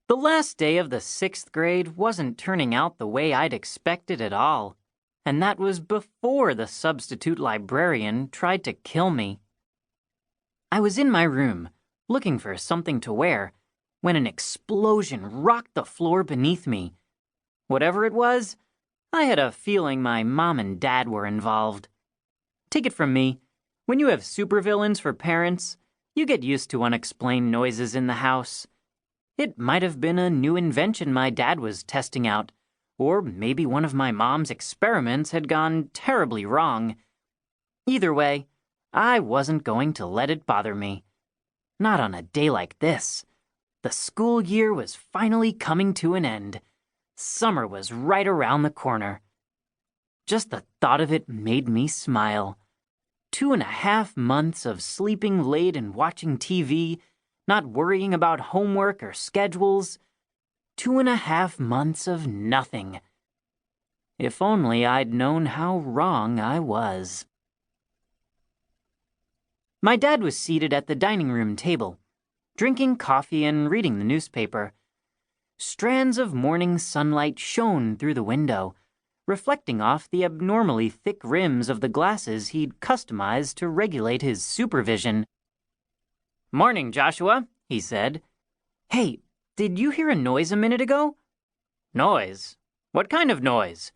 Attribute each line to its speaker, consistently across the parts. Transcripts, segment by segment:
Speaker 1: The last day of the 6th grade wasn't turning out the way I'd expected at all, and that was before the substitute librarian tried to kill me. I was in my room, looking for something to wear, when an explosion rocked the floor beneath me. Whatever it was, I had a feeling my mom and dad were involved. Take it from me, when you have supervillains for parents, you get used to unexplained noises in the house. It might have been a new invention my dad was testing out, or maybe one of my mom's experiments had gone terribly wrong. Either way, I wasn't going to let it bother me. Not on a day like this. The school year was finally coming to an end. Summer was right around the corner. Just the thought of it made me smile. 2.5 months of sleeping late and watching TV, not worrying about homework or schedules. 2.5 months of nothing. If only I'd known how wrong I was. My dad was seated at the dining room table, drinking coffee and reading the newspaper. Strands of morning sunlight shone through the window, reflecting off the abnormally thick rims of the glasses he'd customized to regulate his supervision. "Morning, Joshua," he said. "Hey, did you hear a noise a minute ago?" "Noise? What kind of noise?"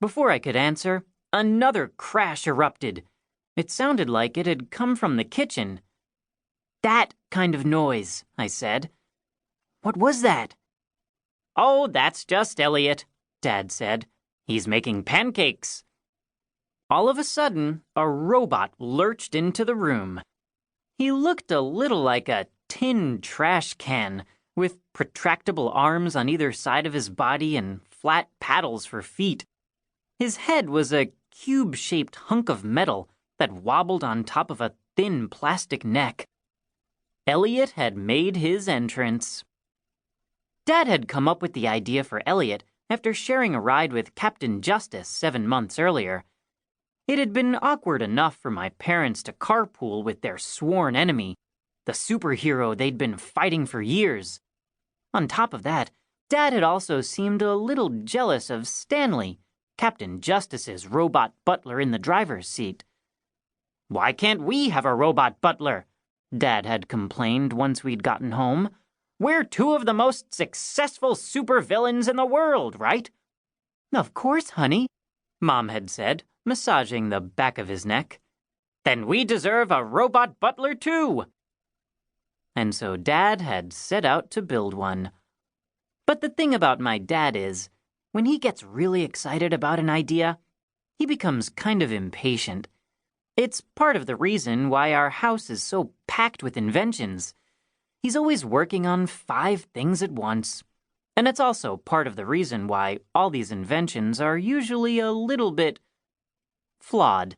Speaker 1: Before I could answer, another crash erupted. It sounded like it had come from the kitchen. "That kind of noise," I said. "What was that?" "Oh, that's just Elliot," Dad said. "He's making pancakes." All of a sudden, a robot lurched into the room. He looked a little like a tin trash can, with retractable arms on either side of his body and flat paddles for feet. His head was a cube-shaped hunk of metal that wobbled on top of a thin plastic neck. Elliot had made his entrance. Dad had come up with the idea for Elliot after sharing a ride with Captain Justice 7 months earlier. It had been awkward enough for my parents to carpool with their sworn enemy, the superhero they'd been fighting for years. On top of that, Dad had also seemed a little jealous of Stanley, Captain Justice's robot butler in the driver's seat. "Why can't we have a robot butler?" Dad had complained once we'd gotten home. "We're 2 of the most successful supervillains in the world, right?" "Of course, honey," Mom had said, massaging the back of his neck. "Then we deserve a robot butler too." And so Dad had set out to build one. But the thing about my dad is, when he gets really excited about an idea, he becomes kind of impatient. It's part of the reason why our house is so packed with inventions. He's always working on 5 things at once. And it's also part of the reason why all these inventions are usually a little bit flawed.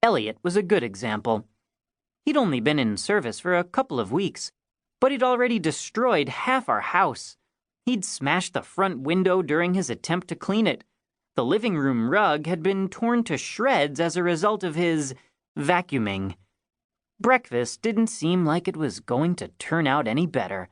Speaker 1: Elliot was a good example. He'd only been in service for a couple of weeks, but he'd already destroyed half our house. He'd smashed the front window during his attempt to clean it. The living room rug had been torn to shreds as a result of his vacuuming. Breakfast didn't seem like it was going to turn out any better.